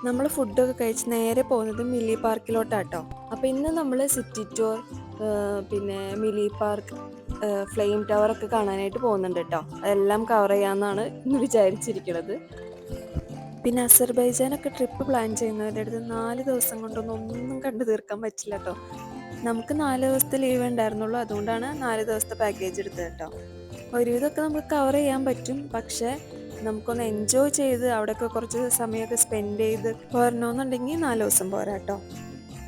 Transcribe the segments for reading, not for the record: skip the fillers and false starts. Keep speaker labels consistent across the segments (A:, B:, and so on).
A: നമ്മൾ ഫുഡൊക്കെ കഴിച്ച് നേരെ പോകുന്നത് മില്ലി പാർക്കിലോട്ടാട്ടോ. അപ്പോൾ ഇന്ന് നമ്മൾ സിറ്റി ടൂർ, പിന്നെ മില്ലി പാർക്ക്, ഫ്ലെയിം ടവർ ഒക്കെ കാണാനായിട്ട് പോകുന്നുണ്ട് കേട്ടോ. അതെല്ലാം കവർ ചെയ്യാമെന്നാണ് ഇന്ന് വിചാരിച്ചിരിക്കുന്നത്. പിന്നെ അസർബൈജാനൊക്കെ ട്രിപ്പ് പ്ലാൻ ചെയ്യുന്നവരുടെ അടുത്ത് 4 ദിവസം കൊണ്ടൊന്നും ഒന്നും കണ്ടു തീർക്കാൻ പറ്റില്ല കേട്ടോ. നമുക്ക് 4 ദിവസത്തെ ലീവ് ഉണ്ടായിരുന്നുള്ളൂ, അതുകൊണ്ടാണ് 4 ദിവസത്തെ പാക്കേജ് എടുത്തത് കേട്ടോ. ഒരുവിധമൊക്കെ നമുക്ക് കവർ ചെയ്യാൻ പറ്റും, പക്ഷേ നമുക്കൊന്ന് എൻജോയ് ചെയ്ത് അവിടെയൊക്കെ കുറച്ച് സമയമൊക്കെ സ്പെൻഡ് ചെയ്ത് പോരണമെന്നുണ്ടെങ്കിൽ 4 ദിവസം പോരാ കേട്ടോ.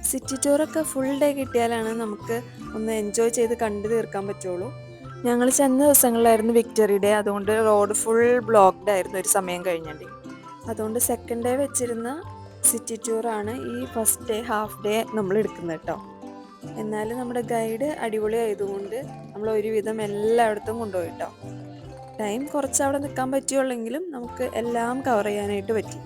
A: സിറ്റി ടൂറൊക്കെ ഫുൾ ഡേ കിട്ടിയാലാണ് നമുക്ക് ഒന്ന് എൻജോയ് ചെയ്ത് കണ്ടു തീർക്കാൻ പറ്റുള്ളൂ. ഞങ്ങൾ ചെന്ന ദിവസങ്ങളിലായിരുന്നു വിക്ടറി ഡേ, അതുകൊണ്ട് റോഡ് ഫുൾ ബ്ലോക്ക്ഡ് ആയിരുന്നു ഒരു സമയം കഴിഞ്ഞിട്ട്. അതുകൊണ്ട് സെക്കൻഡ് ഡേ വെച്ചിരുന്ന സിറ്റി ടൂറാണ് ഈ ഫസ്റ്റ് ഡേ ഹാഫ് ഡേ നമ്മൾ എടുക്കുന്നത് കേട്ടോ. എന്നാലും നമ്മുടെ ഗൈഡ് അടിപൊളി ആയതുകൊണ്ട് നമ്മൾ ഒരുവിധം എല്ലായിടത്തും കൊണ്ടുപോയി കേട്ടോ. ടൈം കുറച്ച് അവിടെ നിൽക്കാൻ പറ്റുള്ളെങ്കിലും നമുക്ക് എല്ലാം കവർ ചെയ്യാനായിട്ട് പറ്റി.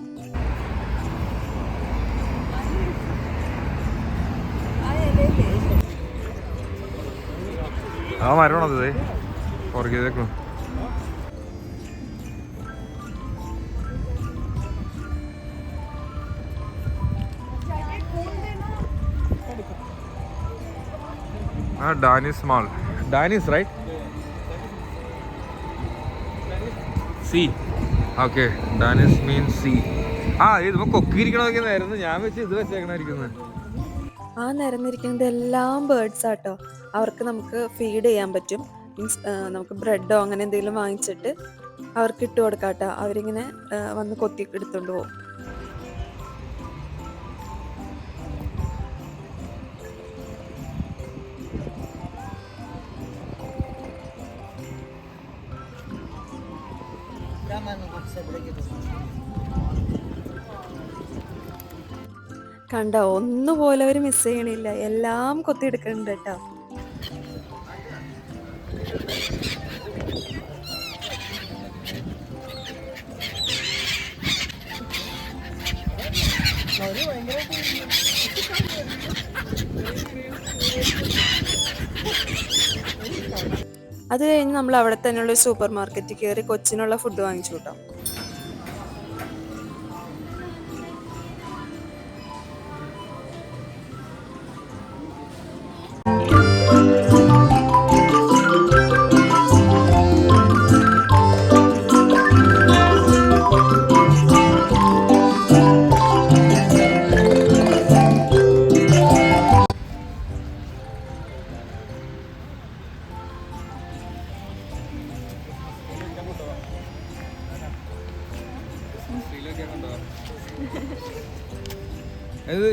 B: Danish Mall. Danish, right? Sea. Okay, Danish means sea. ഇത് കൊക്കിരിക്കണമൊക്കെയായിരുന്നു, ഞാൻ വെച്ച് ഇത് വെച്ചേക്കണായിരിക്കുന്നത്.
A: ആ നിരന്നിരിക്കുന്നത് എല്ലാം ബേർഡ്സ് ആട്ടോ. അവർക്ക് നമുക്ക് ഫീഡ് ചെയ്യാൻ പറ്റും. മീൻസ് നമുക്ക് ബ്രെഡോ അങ്ങനെ എന്തെങ്കിലും വാങ്ങിച്ചിട്ട് അവർക്ക് ഇട്ട് കൊടുക്കാം കേട്ടോ. അവരിങ്ങനെ വന്ന് കൊത്തി എടുത്തുകൊണ്ട് പോകും. കണ്ടോ, ഒന്നുപോലെ അവർ മിസ് ചെയ്യണില്ല, എല്ലാം കൊത്തിയെടുക്കുന്നുണ്ട് കേട്ടോ. അത് കഴിഞ്ഞ് നമ്മൾ അവിടെ തന്നെയുള്ള സൂപ്പർ മാർക്കറ്റിൽ കയറി കൊച്ചിനുള്ള ഫുഡ് വാങ്ങിച്ചു കേട്ടോ.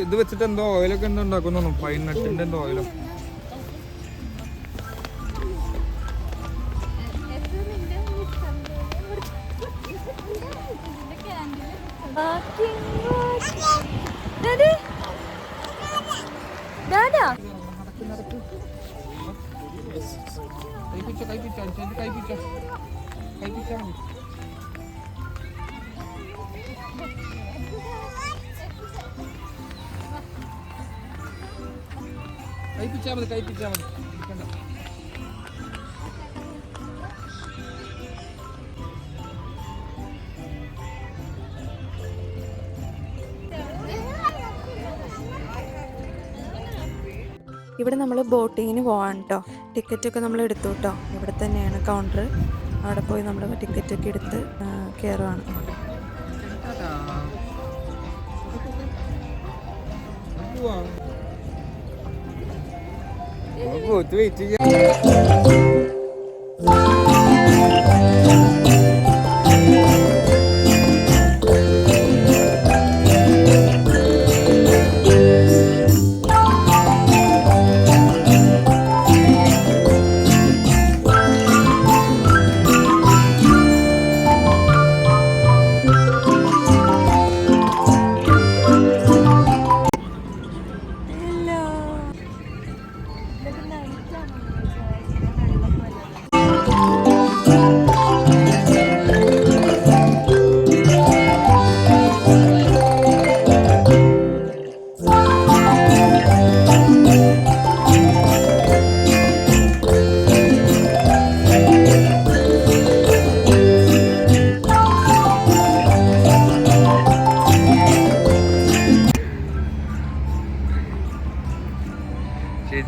B: ഇത് വെച്ചിട്ട് എന്തോ ഓയിലൊക്കെ എന്തോ ഉണ്ടാക്കുന്നു, പൈൻ നട്ടിന്റെ എന്തോ ഓയിലോ. കൈപ്പിച്ചാ മതി.
A: ഇവിടെ നമ്മൾ ബോട്ടിങ്ങിന് പോകാൻ കേട്ടോ. ടിക്കറ്റൊക്കെ നമ്മൾ എടുത്തു കേട്ടോ. ഇവിടെ തന്നെയാണ് കൗണ്ടർ. അവിടെ പോയി നമ്മൾ ടിക്കറ്റൊക്കെ എടുത്ത് കയറുകയാണ്.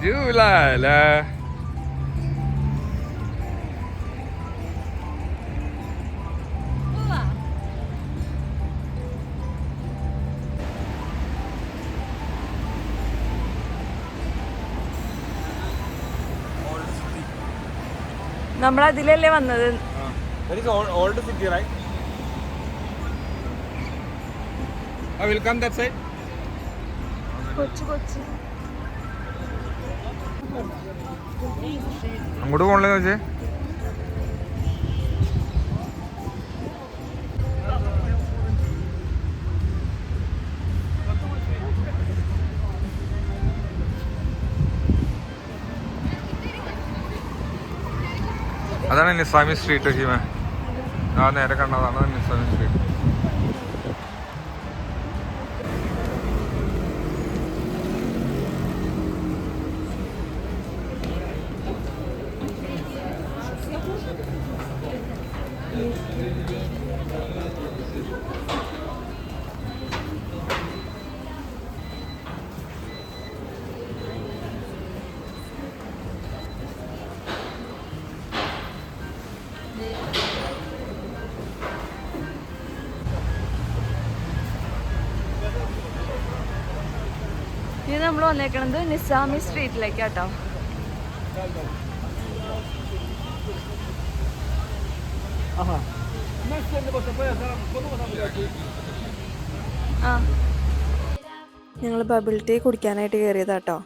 B: ജൂലാല.
A: നമ്മളതിലല്ലേ വന്നത്.
B: Old city, right? I will come that side.
A: കൊച്ചു കൊച്ചു
B: അങ്ങോട്ട് പോകണല്ലേ ചോദിച്ചേ? അതാണ് നിസാമി സ്ട്രീറ്റ് ഹിമ. ആ നേരെ കണ്ടതാണ് നിസാമി സ്ട്രീറ്റ്.
A: ഇനി നമ്മൾ വന്നേക്കണത് നിസാമി സ്ട്രീറ്റിലേക്കാട്ടോ. ആ ഞങ്ങൾ ബബിൾ ടീ കുടിക്കാനായിട്ട് കയറിയതാട്ടോ.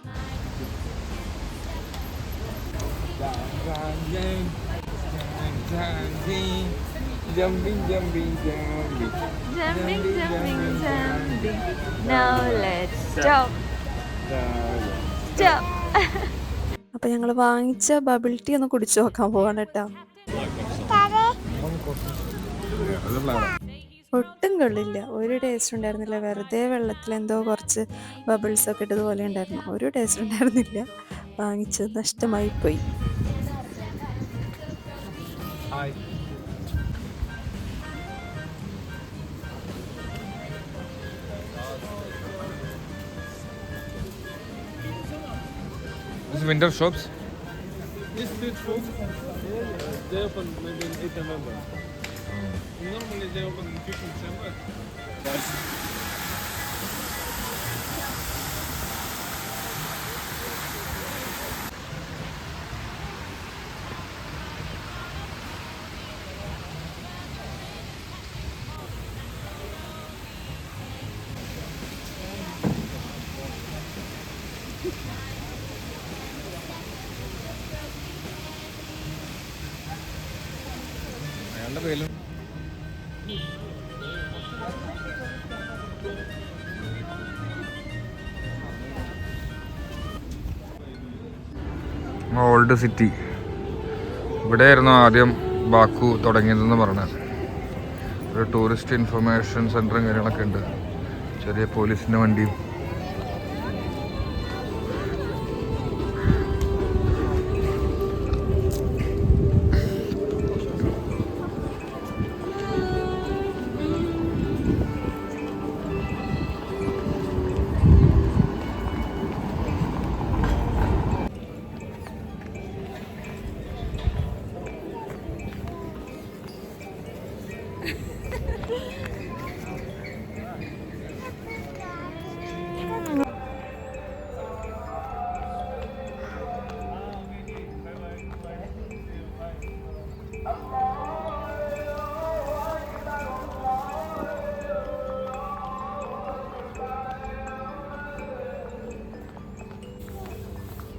B: Jumping.
A: Now let's stop. അപ്പൊ ഞങ്ങൾ വാങ്ങിച്ച ബബിൾ ടീ ഒന്ന് കുടിച്ചു നോക്കാൻ പോവാണ് കേട്ടോ. ഒട്ടും കൊള്ളില്ല, ഒരു ടേസ്റ്റ് ഉണ്ടായിരുന്നില്ല. വെറുതെ വെള്ളത്തിൽ എന്തോ കുറച്ച് ബബിൾസ് ഒക്കെ ഇട്ടതുപോലെ ഉണ്ടായിരുന്നു. ഒരു ടേസ്റ്റ് ഉണ്ടായിരുന്നില്ല. വാങ്ങിച്ചത് നഷ്ടമായി പോയി.
B: Winter shops.
C: This street food, they open maybe in 8 November. Normally they open in 5th December.
B: അയാളുടെ പേരും ഓൾഡ് സിറ്റി. ഇവിടെയായിരുന്നു ആദ്യം ബാക്കു തുടങ്ങിയതെന്ന് പറഞ്ഞത്. ഒരു ടൂറിസ്റ്റ് ഇൻഫർമേഷൻ സെൻറ്ററും കാര്യങ്ങളൊക്കെ ഉണ്ട്. ചെറിയ പോലീസിൻ്റെ വണ്ടിയും.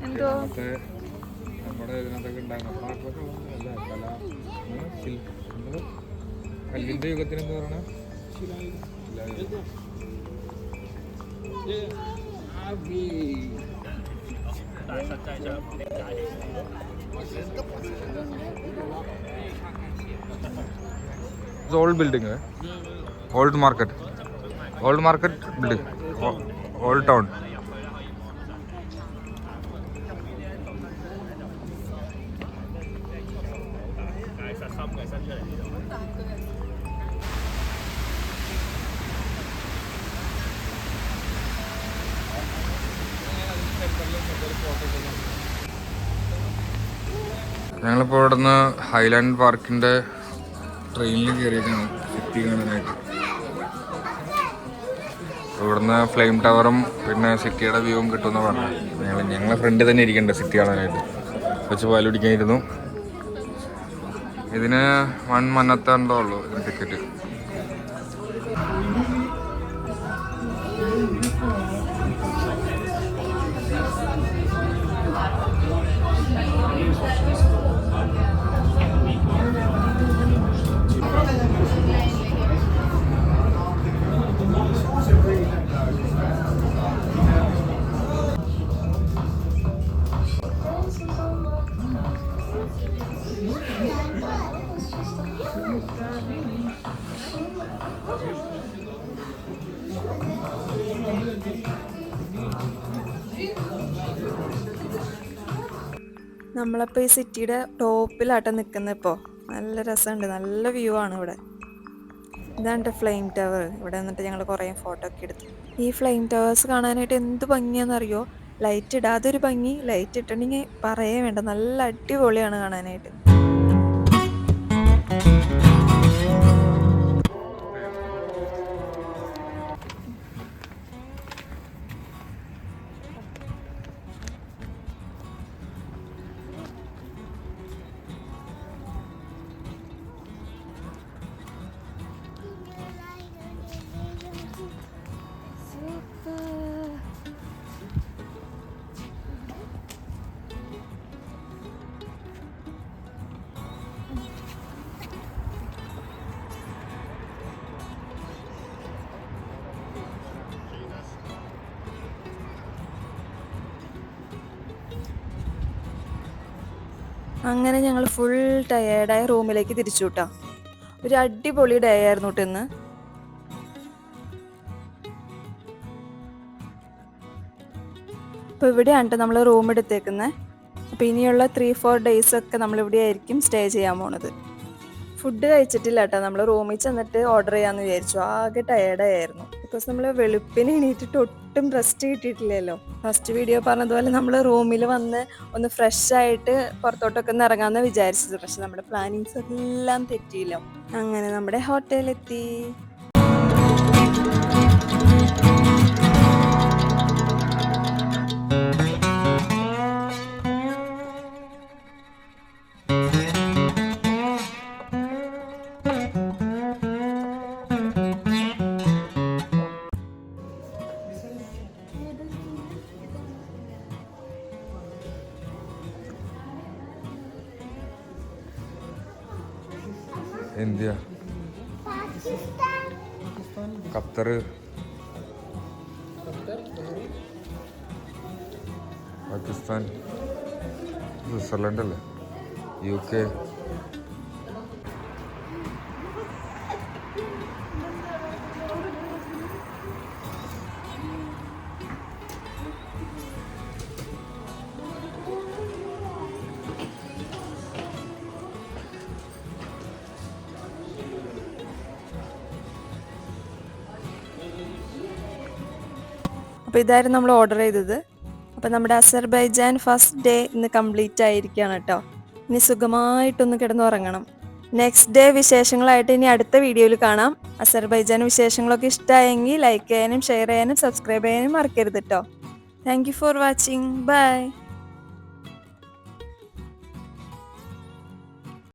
A: എന്തോ
B: നമ്മുടെ ഇതിനകത്തൊക്കെ ഉണ്ടായിരുന്നു. കല്ലിൻ്റെ യുഗത്തിന് എന്താ പറയണ? Old building, old market building, old town. ഞങ്ങളിപ്പോൾ ഇവിടുന്ന് ഹൈലാൻഡ് പാർക്കിൻ്റെ ട്രെയിനിൽ കയറിയേക്കാണ് സിറ്റി കാണാനായിട്ട്. ഇവിടുന്ന് ഫ്ലെയിം ടവറും പിന്നെ സിറ്റിയുടെ വ്യൂവും കിട്ടുമെന്ന് പറഞ്ഞു. ഞങ്ങളെ ഫ്രണ്ടിൽ തന്നെ ഇരിക്കണ്ട സിറ്റി കാണാനായിട്ട്. വെച്ച് പാല് പിടിക്കാനിരുന്നു. ഇതിന് 1 മന്നത്താണ്ടോ ഉള്ളൂ ഇതിന് ടിക്കറ്റ്.
A: നമ്മളപ്പോൾ ഈ സിറ്റിയുടെ ടോപ്പിലാട്ടം നിൽക്കുന്നത്. ഇപ്പോൾ നല്ല രസമുണ്ട്, നല്ല വ്യൂ ആണ് ഇവിടെ. ഇതാണ് ഫ്ലെയിം ടവർ. ഇവിടെ നിന്നിട്ട് ഞങ്ങൾ കുറേ ഫോട്ടോ ഒക്കെ എടുത്തു. ഈ ഫ്ലെയിം ടവേഴ്സ് കാണാനായിട്ട് എന്ത് ഭംഗിയാണെന്നറിയോ? ലൈറ്റ് ഇടാതെ ഒരു ഭംഗി, ലൈറ്റ് ഇട്ടിട്ടുണ്ടെങ്കിൽ പറയേ വേണ്ട, നല്ല അടിപൊളിയാണ് കാണാനായിട്ട്. അങ്ങനെ ഞങ്ങൾ ഫുൾ ടയേർഡായ റൂമിലേക്ക് തിരിച്ചു കേട്ടോ. ഒരു അടിപൊളി ഡേ ആയിരുന്നു കേട്ടോ ഇന്ന്. അപ്പോൾ ഇവിടെയാണ് കേട്ടോ നമ്മൾ റൂം എടുത്തേക്കുന്നത്. അപ്പോൾ ഇനിയുള്ള 3-4 ഡേയ്സ് ഒക്കെ നമ്മളിവിടെ ആയിരിക്കും സ്റ്റേ ചെയ്യാൻ പോണത്. ഫുഡ് കഴിച്ചിട്ടില്ല കേട്ടോ. നമ്മൾ റൂമിൽ ചെന്നിട്ട് ഓർഡർ ചെയ്യാമെന്ന് വിചാരിച്ചു. ആകെ ടയേർഡായിരുന്നു. ബിക്കോസ് നമ്മൾ വെളുപ്പിന് എണീറ്റിട്ട് ഒട്ടും റെസ്റ്റ് കിട്ടിയിട്ടില്ലല്ലോ. ഫസ്റ്റ് വീഡിയോ പറഞ്ഞതുപോലെ നമ്മൾ റൂമിൽ വന്ന് ഒന്ന് ഫ്രഷ് ആയിട്ട് പുറത്തോട്ടൊക്കെ ഒന്ന് ഇറങ്ങാമെന്ന് വിചാരിച്ചത്. പക്ഷെ നമ്മുടെ പ്ലാനിങ്സ് എല്ലാം തെറ്റിയില്ല. അങ്ങനെ നമ്മുടെ ഹോട്ടലിലെത്തി.
B: ഇന്ത്യ, ഖത്തർ, പാകിസ്ഥാൻ, സ്വിറ്റ്സർലൻഡ് അല്ലേ, UK.
A: അപ്പോൾ ഇതായിരുന്നു നമ്മൾ ഓർഡർ ചെയ്തത്. അപ്പോൾ നമ്മുടെ അസർബൈജാൻ ഫസ്റ്റ് ഡേ ഇന്ന് കംപ്ലീറ്റ് ആയിരിക്കുകയാണ് കേട്ടോ. ഇനി സുഖമായിട്ടൊന്ന് കിടന്നുറങ്ങണം. നെക്സ്റ്റ് ഡേ വിശേഷങ്ങളായിട്ട് ഇനി അടുത്ത വീഡിയോയിൽ കാണാം. അസർബൈജാൻ വിശേഷങ്ങളൊക്കെ ഇഷ്ടമായെങ്കിൽ ലൈക്ക് ചെയ്യാനും ഷെയർ ചെയ്യാനും സബ്സ്ക്രൈബ് ചെയ്യാനും മറക്കരുത് കേട്ടോ. Thank you for watching. By.